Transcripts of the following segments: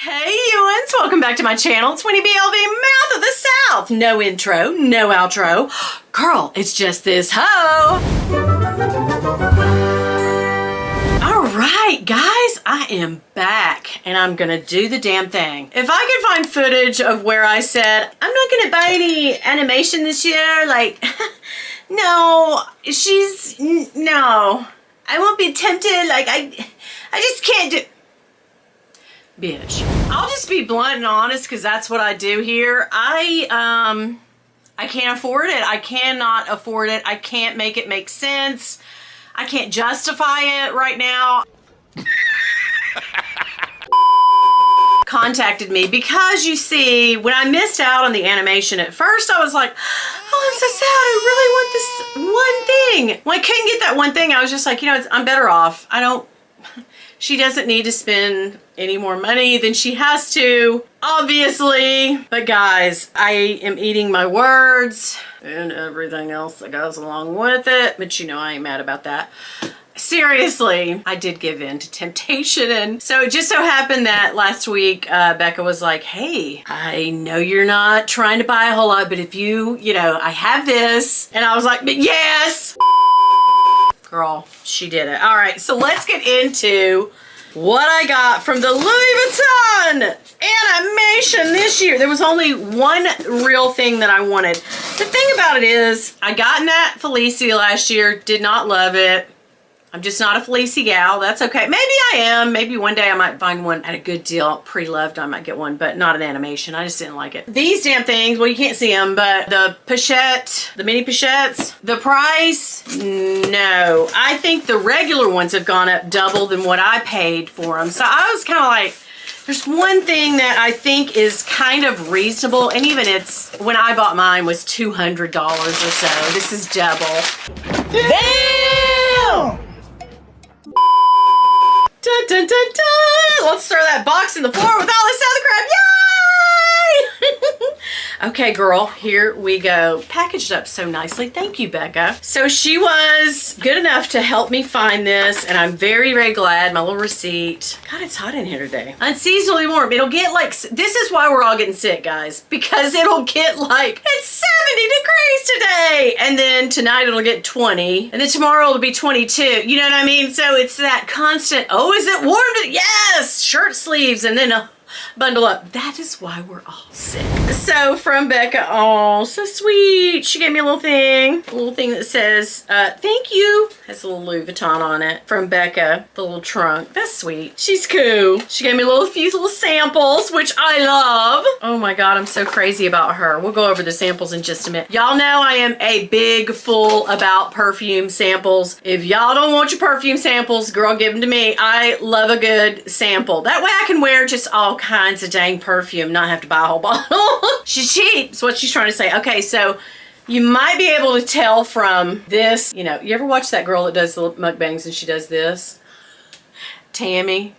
Hey Ewans, welcome back to my channel. It's Winnie BLV, Mouth of the South. No intro, no outro. Girl, it's just this hoe. All right, guys, I am back and I'm gonna do the damn thing. If I can find footage of where I said, I'm not gonna buy any animation this year, like, no, no. I won't be tempted, like, I just can't do. Bitch. I'll just be blunt and honest because that's what I do here. I can't afford it. I cannot afford it. I can't make it make sense. I can't justify it right now. Contacted me because you see, when I missed out on the animation at first, I was like, oh, I'm so sad. I really want this one thing. When I couldn't get that one thing, I was just like, you know, I'm better off. She doesn't need to spend any more money than she has to, obviously. But guys, I am eating my words and everything else that goes along with it. But you know, I ain't mad about that. Seriously, I did give in to temptation. And so it just so happened that last week, Becca was like, hey, I know you're not trying to buy a whole lot, but if you know, I have this. And I was like, but yes. Girl, she did it. All right, so let's get into what I got from the Louis Vuitton animation this year. There was only one real thing that I wanted. The thing about it is, I got in that Felicia last year, did not love it. I'm just not a Felicia gal. That's okay. Maybe I am. Maybe one day I might find one at a good deal. Pre-loved, I might get one, but not an animation. I just didn't like it. These damn things, well, you can't see them, but the pochette, the mini pochettes, the price, no. I think the regular ones have gone up double than what I paid for them. So I was kind of like, there's one thing that I think is kind of reasonable, and even it's, when I bought mine was $200 or so. This is double. Damn! Dun, dun, dun, dun. Let's throw that box in the floor with all this other crap. Yay! Okay, girl, here we go. Packaged up so nicely. Thank you, Becca. So she was good enough to help me find this, and I'm very, very glad. My little receipt. God, it's hot in here today. Unseasonably warm. It'll get like, this is why we're all getting sick, guys, because it'll get like, it's 70 degrees today. And then tonight it'll get 20. And then tomorrow it'll be 22. You know what I mean? So it's that constant, oh, is it warm? Yes! Shirt sleeves and then bundle up. That is why we're all sick. So from Becca, oh, so sweet. She gave me a little thing that says, thank you. Has a little Louis Vuitton on it. From Becca, the little trunk. That's sweet. She's cool. She gave me a few little samples, which I love. Oh my God, I'm so crazy about her. We'll go over the samples in just a minute. Y'all know I am a big fool about perfume samples. If y'all don't want your perfume samples, girl, give them to me. I love a good sample. That way I can wear just all kinds of dang perfume, not have to buy a whole bottle. She's cheap, is what she's trying to say. Okay, so you might be able to tell from this, you know, you ever watch that girl that does the mukbangs and she does this? Tammy.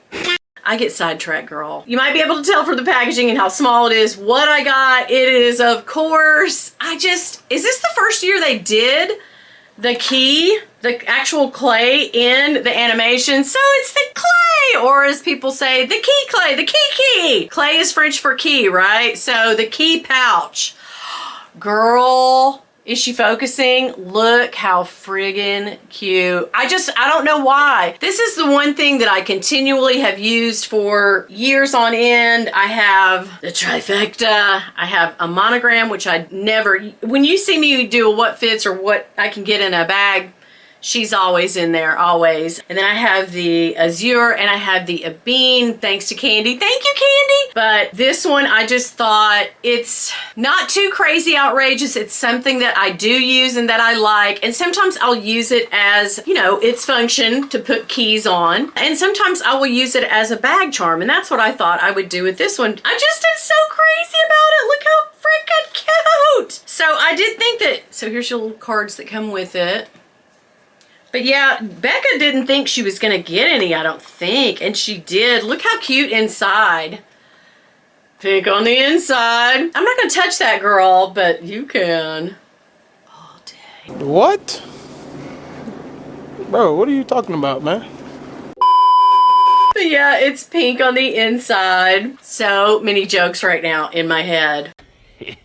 I get sidetracked, girl. You might be able to tell from the packaging and how small it is what I got. It is, of course, is this the first year they did the key, the actual clay in the animation? So it's the clay, or as people say, the key clay, the key. Clay is French for key, right? So the key pouch. Girl, is she focusing? Look how friggin' cute. I don't know why. This is the one thing that I continually have used for years on end. I have the trifecta. I have a monogram, which I never, when you see me do a what fits or what I can get in a bag, she's always in there, always. And then I have the Azure and I have the Abine, thanks to Candy. Thank you, Candy. But this one, I just thought it's not too crazy outrageous. It's something that I do use and that I like. And sometimes I'll use it as, you know, its function to put keys on. And sometimes I will use it as a bag charm. And that's what I thought I would do with this one. I just am so crazy about it. Look how freaking cute. So I did think that, so here's your little cards that come with it. But yeah, Becca didn't think she was gonna get any, I don't think, and she did. Look how cute inside. Pink on the inside. I'm not gonna touch that, girl, but you can. All day. What? Bro, what are you talking about, man? But yeah, it's pink on the inside. So many jokes right now in my head.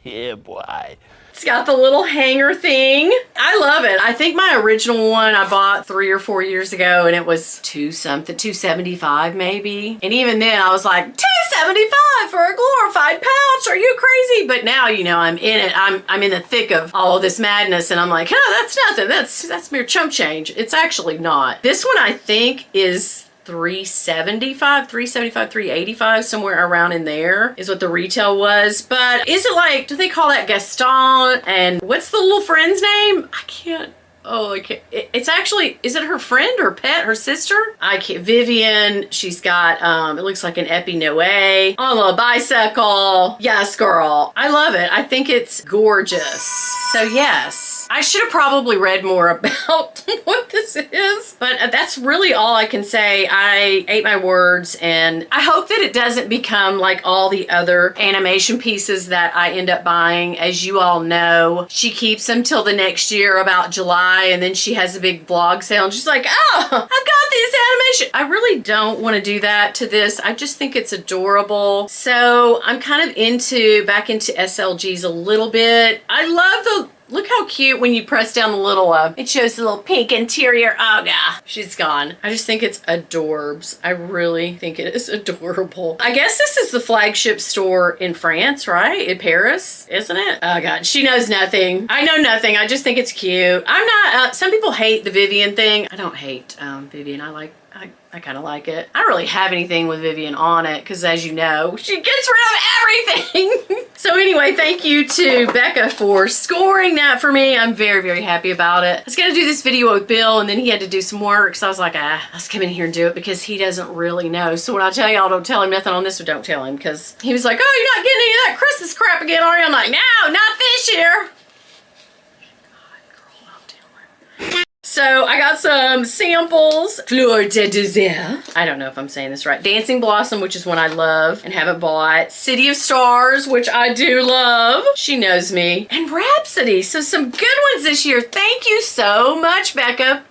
Yeah, boy. It's got the little hanger thing. I love it. I think my original one I bought 3 or 4 years ago and it was $275 maybe. And even then I was like, $275 for a glorified pouch? Are you crazy? But now, you know, I'm in it. I'm in the thick of all of this madness and I'm like, oh, that's nothing. That's mere chump change. It's actually not. This one I think is $375, $385, somewhere around in there is what the retail was. But is it like, do they call that Gaston? And what's the little friend's name? I can't. Oh, I can't. It's actually, is it her friend or pet, her sister? I can't. Vivian, she's got, it looks like an Epi Noe on a bicycle. Yes, girl. I love it. I think it's gorgeous. So yes, I should have probably read more about what this is, but that's really all I can say. I ate my words and I hope that it doesn't become like all the other animation pieces that I end up buying. As you all know, she keeps them till the next year, about July, and then she has a big vlog sale and she's like, oh, I've got this animation. I really don't want to do that to this. I just think it's adorable. So I'm kind of back into SLGs a little bit. I love look how cute when you press down the little, it shows the little pink interior. Oh yeah, she's gone. I just think it's adorbs. I really think it is adorable. I guess this is the flagship store in France, right? In Paris, isn't it? Oh God, she knows nothing. I know nothing. I just think it's cute. I'm not, some people hate the Vivian thing. I don't hate Vivian. I kind of like it. I don't really have anything with Vivian on it because, as you know, she gets rid of everything. So anyway, thank you to Becca for scoring that for me. I'm very, very happy about it. I was going to do this video with Bill and then he had to do some work. So I was like, let's come in here and do it because he doesn't really know. So when I tell y'all, don't tell him nothing on this, or don't tell him, because he was like, oh, you're not getting any of that Christmas crap again, are you? I'm like, no, not this year. So I got some samples. Fleur de Désert. I don't know if I'm saying this right. Dancing Blossom, which is one I love and haven't bought. City of Stars, which I do love. She knows me. And Rhapsody. So some good ones this year. Thank you so much, Becca.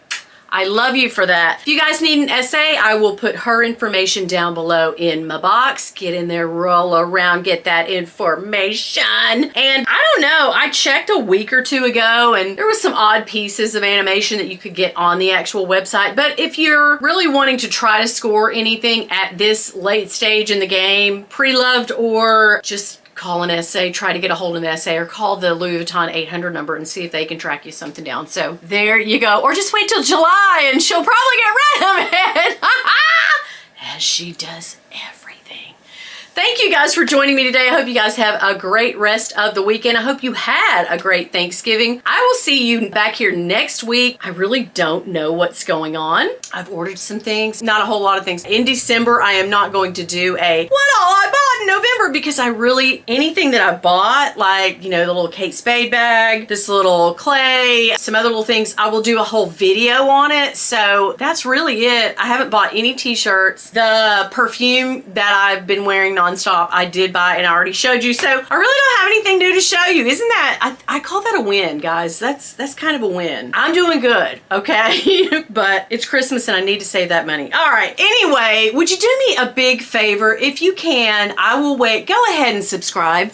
I love you for that. If you guys need an essay, I will put her information down below in my box. Get in there, roll around, get that information. And I don't know, I checked a week or two ago and there was some odd pieces of animation that you could get on the actual website. But if you're really wanting to try to score anything at this late stage in the game, pre-loved or just call an essay, try to get a hold of an essay, or call the Louis Vuitton 800 number and see if they can track you something down. So there you go. Or just wait till July and she'll probably get rid of it. As she does everything. Thank you guys for joining me today. I hope you guys have a great rest of the weekend. I hope you had a great Thanksgiving. I will see you back here next week. I really don't know what's going on. I've ordered some things, not a whole lot of things. In December, I am not going to do a what all I bought in November because I really, anything that I bought, like, you know, the little Kate Spade bag, this little clay, some other little things, I will do a whole video on it. So that's really it. I haven't bought any t-shirts. The perfume that I've been wearing nonstop, I did buy and I already showed you. So I really don't have anything new to show you. Isn't that, I call that a win, guys. That's kind of a win. I'm doing good, okay? But it's Christmas and I need to save that money. All right, anyway, would you do me a big favor? If you can, I will wait. Go ahead and subscribe.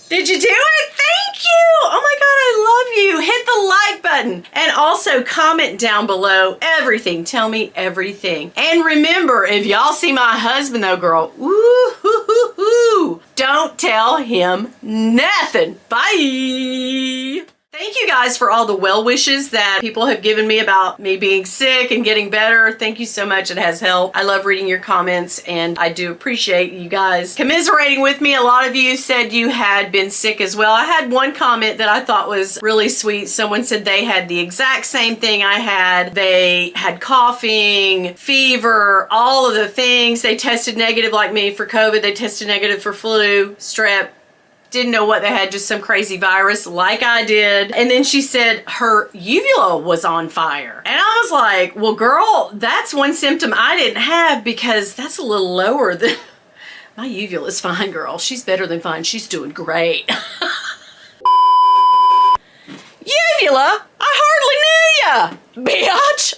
Did you do it? Thank you. Oh my God, I love you. Hit the like button and also comment down below everything. Tell me everything. And remember, if y'all see my husband though, girl, woo-hoo-hoo-hoo, don't tell him nothing. Bye. Thank you guys for all the well wishes that people have given me about me being sick and getting better. Thank you so much. It has helped. I love reading your comments and I do appreciate you guys commiserating with me. A lot of you said you had been sick as well. I had one comment that I thought was really sweet. Someone said they had the exact same thing I had. They had coughing, fever, all of the things. They tested negative like me for COVID. They tested negative for flu, strep. Didn't know what they had, just some crazy virus like I did. And then she said her uvula was on fire. And I was like, well, girl, that's one symptom I didn't have because that's a little lower than... My uvula is fine, girl. She's better than fine. She's doing great. Uvula? I hardly knew ya, bitch.